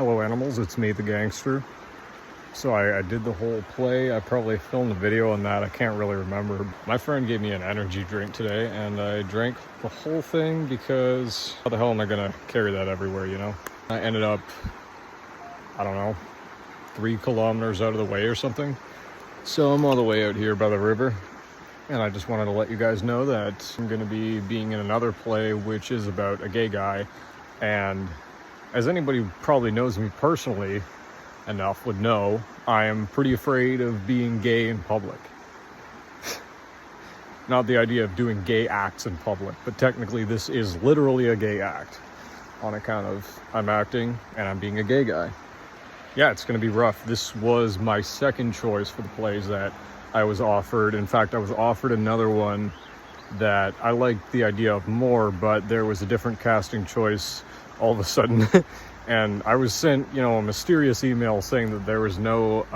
Hello animals, it's me the gangster. So I did the whole play. I probably filmed a video on that, I can't really remember. My friend gave me an energy drink today and I drank the whole thing because how the hell am I gonna carry that everywhere, you know? I ended up, I don't know, 3 kilometers out of the way or something. So I'm all the way out here by the river. And I just wanted to let you guys know that I'm gonna be being in another play which is about a gay guy. And as anybody who probably knows me personally enough would know, I am pretty afraid of being gay in public. Not the idea of doing gay acts in public, but technically this is literally a gay act on account of I'm acting and I'm being a gay guy. Yeah, it's gonna be rough. This was my second choice for the plays that I was offered. In fact, I was offered another one that I liked the idea of more, but there was a different casting choice all of a sudden. And I was sent, a mysterious email saying that there was no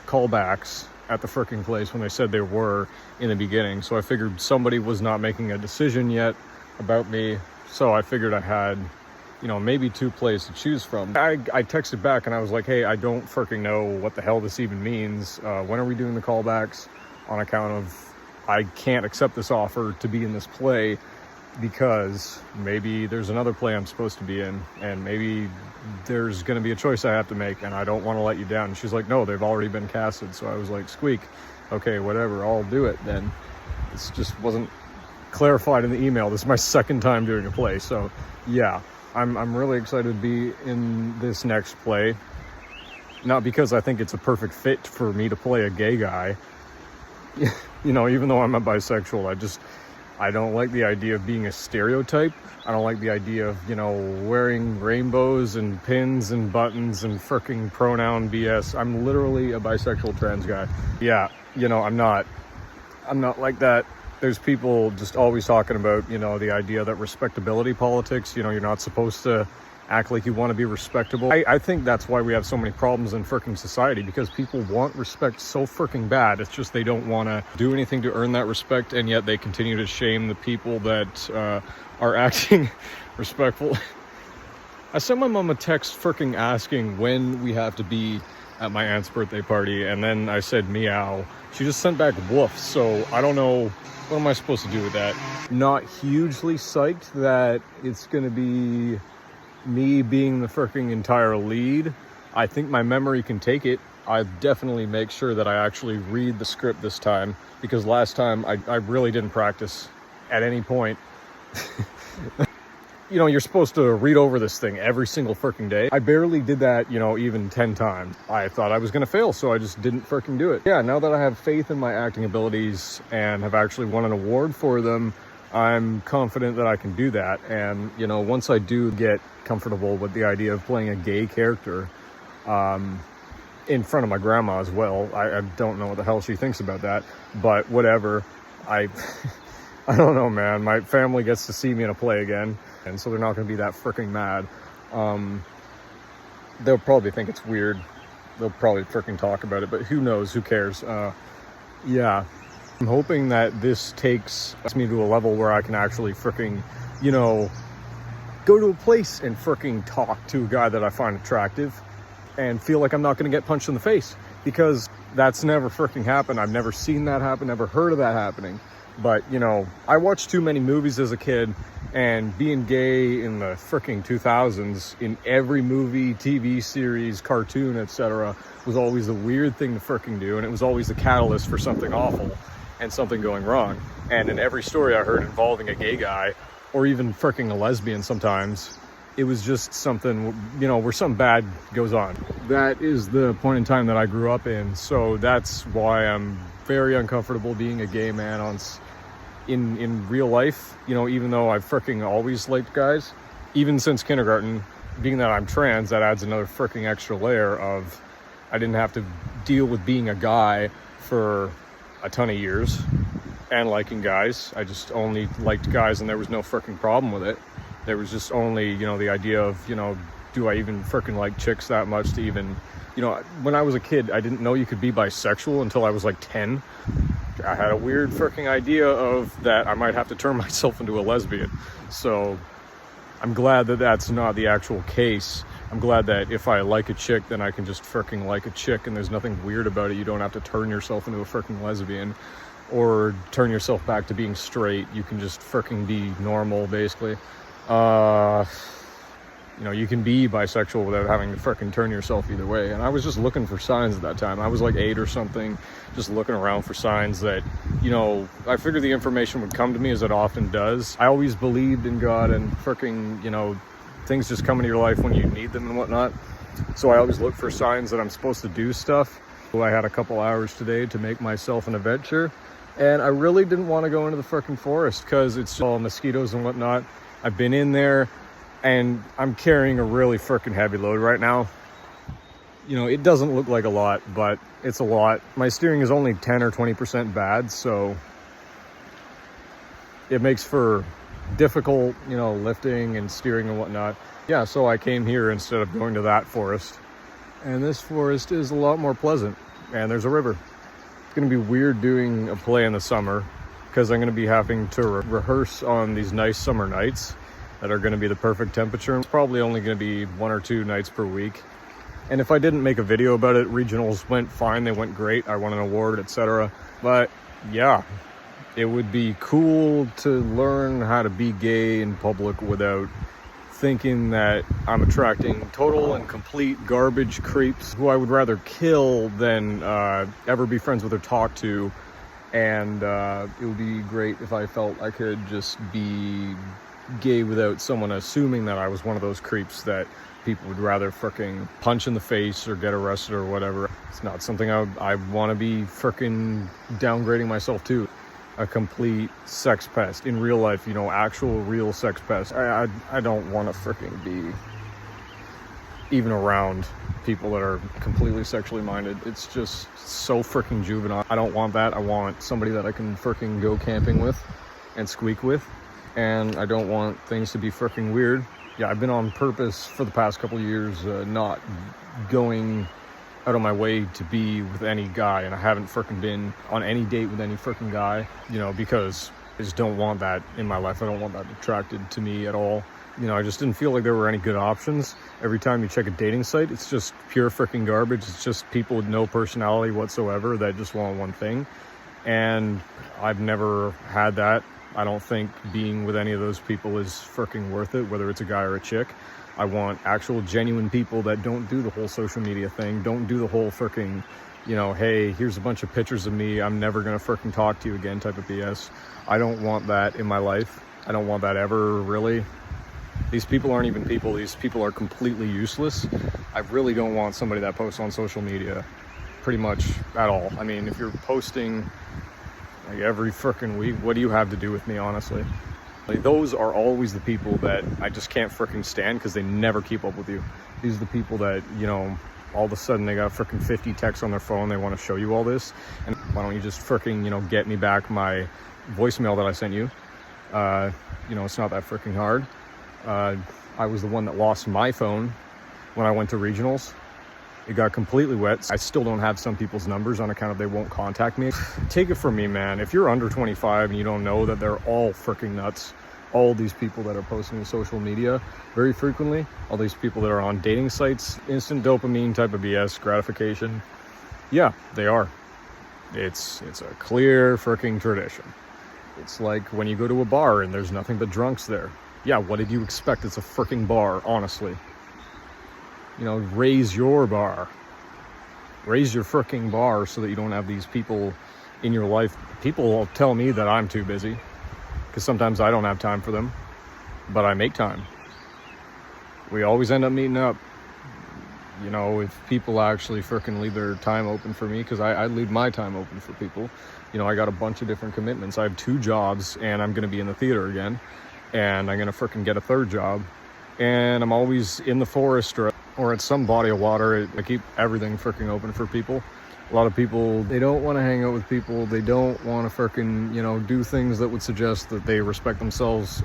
callbacks at the frickin' place when they said there were in the beginning. So I figured somebody was not making a decision yet about me. So I figured I had, maybe 2 plays to choose from. I texted back and I was like, hey, I don't frickin' know what the hell this even means. When are we doing the callbacks? On account of I can't accept this offer to be in this play because maybe there's another play I'm supposed to be in and maybe there's going to be a choice I have to make and I don't want to let you down. And she's like, no, they've already been casted. So I was like, squeak, okay, whatever, I'll do it then. This just wasn't clarified in the email. This is my second time doing a play. So yeah, I'm really excited to be in this next play. Not because I think it's a perfect fit for me to play a gay guy. Even though I'm a bisexual, I don't like the idea of being a stereotype. I don't like the idea of, wearing rainbows and pins and buttons and fricking pronoun BS. I'm literally a bisexual trans guy. Yeah, I'm not like that. There's people just always talking about, the idea that respectability politics, you're not supposed to act like you want to be respectable. I think that's why we have so many problems in fricking society, because people want respect so fricking bad. It's just they don't want to do anything to earn that respect, and yet they continue to shame the people that are acting respectful. I sent my mom a text fricking asking when we have to be at my aunt's birthday party, and then I said meow. She just sent back woof, so I don't know, what am I supposed to do with that? Not hugely psyched that it's gonna be me being the freaking entire lead. I think my memory can take it. I definitely make sure that I actually read the script this time, because last time I really didn't practice at any point. You're supposed to read over this thing every single freaking day. I barely did that, even 10 times. I thought I was gonna fail, so I just didn't freaking do it. Yeah, now that I have faith in my acting abilities and have actually won an award for them, I'm confident that I can do that. And, once I do get comfortable with the idea of playing a gay character in front of my grandma as well, I don't know what the hell she thinks about that, but whatever. I don't know, man. My family gets to see me in a play again, and so they're not going to be that freaking mad. They'll probably think it's weird. They'll probably freaking talk about it, but who knows? Who cares? Yeah. I'm hoping that this takes me to a level where I can actually fricking, go to a place and fricking talk to a guy that I find attractive and feel like I'm not going to get punched in the face, because that's never fricking happened. I've never seen that happen, never heard of that happening. But, I watched too many movies as a kid, and being gay in the fricking 2000s in every movie, TV series, cartoon, etc. was always the weird thing to fricking do, and it was always the catalyst for something awful and something going wrong. And in every story I heard involving a gay guy, or even fricking a lesbian sometimes, it was just something, where something bad goes on. That is the point in time that I grew up in, so that's why I'm very uncomfortable being a gay man in real life, even though I've fricking always liked guys. Even since kindergarten, being that I'm trans, that adds another fricking extra layer of, I didn't have to deal with being a guy for a ton of years and liking guys. I just only liked guys, and there was no fricking problem with it. There was just only, the idea of, do I even fricking like chicks that much to even, when I was a kid, I didn't know you could be bisexual until I was like 10. I had a weird fricking idea of that I might have to turn myself into a lesbian. So I'm glad that that's not the actual case. I'm glad that if I like a chick, then I can just freaking like a chick and there's nothing weird about it. You don't have to turn yourself into a freaking lesbian or turn yourself back to being straight. You can just freaking be normal, basically. You know, you can be bisexual without having to freaking turn yourself either way. And I was just looking for signs at that time. I was like 8 or something, just looking around for signs that, you know, I figured the information would come to me, as it often does. I always believed in God and freaking, you know, things just come into your life when you need them and whatnot. So I always look for signs that I'm supposed to do stuff. So I had a couple hours today to make myself an adventure. And I really didn't want to go into the freaking forest because it's all mosquitoes and whatnot. I've been in there and I'm carrying a really freaking heavy load right now. You know, it doesn't look like a lot, but it's a lot. My steering is only 10 or 20% bad, so it makes for difficult, you know, lifting and steering and whatnot. Yeah, so I came here instead of going to that forest. And this forest is a lot more pleasant, and there's a river. It's gonna be weird doing a play in the summer because I'm gonna be having to rehearse on these nice summer nights that are gonna be the perfect temperature. It's probably only gonna be 1 or 2 nights per week. And if I didn't make a video about it, regionals went fine, they went great. I won an award, etc. But yeah, it would be cool to learn how to be gay in public without thinking that I'm attracting total and complete garbage creeps who I would rather kill than ever be friends with or talk to. And it would be great if I felt I could just be gay without someone assuming that I was one of those creeps that people would rather freaking punch in the face or get arrested or whatever. It's not something I want to be freaking downgrading myself to. A complete sex pest in real life, you know, actual real sex pest. I don't want to freaking be even around people that are completely sexually minded. It's just so freaking juvenile. I don't want that. I want somebody that I can freaking go camping with and squeak with. And I don't want things to be freaking weird. Yeah, I've been on purpose for the past couple of years not going out of my way to be with any guy, and I haven't freaking been on any date with any freaking guy, you know, because I just don't want that in my life. I don't want that attracted to me at all. You know, I just didn't feel like there were any good options. Every time you check a dating site, it's just pure freaking garbage. It's just people with no personality whatsoever that just want one thing. And I've never had that. I don't think being with any of those people is freaking worth it, whether it's a guy or a chick. I want actual genuine people that don't do the whole social media thing, don't do the whole freaking, you know, hey, here's a bunch of pictures of me, I'm never gonna freaking talk to you again type of BS. I don't want that in my life. I don't want that ever, really. These people aren't even people. These people are completely useless. I really don't want somebody that posts on social media pretty much at all. I mean, if you're posting like every freaking week, what do you have to do with me, honestly? Like, those are always the people that I just can't freaking stand because they never keep up with you. These are the people that, you know, all of a sudden they got freaking 50 texts on their phone. They want to show you all this. And why don't you just freaking, you know, get me back my voicemail that I sent you? You know, it's not that freaking hard. I was the one that lost my phone when I went to regionals. It got completely wet. I still don't have some people's numbers on account of they won't contact me. Take it from me, man. If you're under 25 and you don't know that they're all freaking nuts, all these people that are posting to social media very frequently, all these people that are on dating sites, instant dopamine type of BS, gratification, yeah, they are. It's a clear freaking tradition. It's like when you go to a bar and there's nothing but drunks there. Yeah, what did you expect? It's a freaking bar, honestly. You know, raise your bar. Raise your freaking bar so that you don't have these people in your life. People will tell me that I'm too busy because sometimes I don't have time for them, but I make time. We always end up meeting up. You know, if people actually freaking leave their time open for me, because I leave my time open for people. You know, I got a bunch of different commitments. I have 2 jobs and I'm going to be in the theater again, and I'm going to freaking get a 3rd job, and I'm always in the forest or at some body of water. I keep everything freaking open for people. A lot of people, they don't want to hang out with people. They don't want to freaking, you know, do things that would suggest that they respect themselves.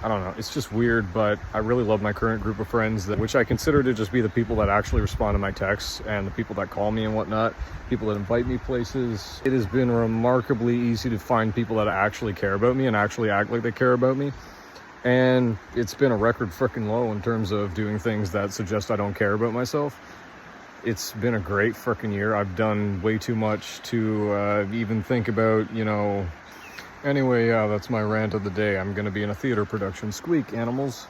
I don't know. It's just weird, but I really love my current group of friends, which I consider to just be the people that actually respond to my texts and the people that call me and whatnot, people that invite me places. It has been remarkably easy to find people that actually care about me and actually act like they care about me. And it's been a record freaking low in terms of doing things that suggest I don't care about myself. It's been a great freaking year. I've done way too much to even think about, you know. Anyway, yeah, that's my rant of the day. I'm going to be in a theater production. Squeak, animals.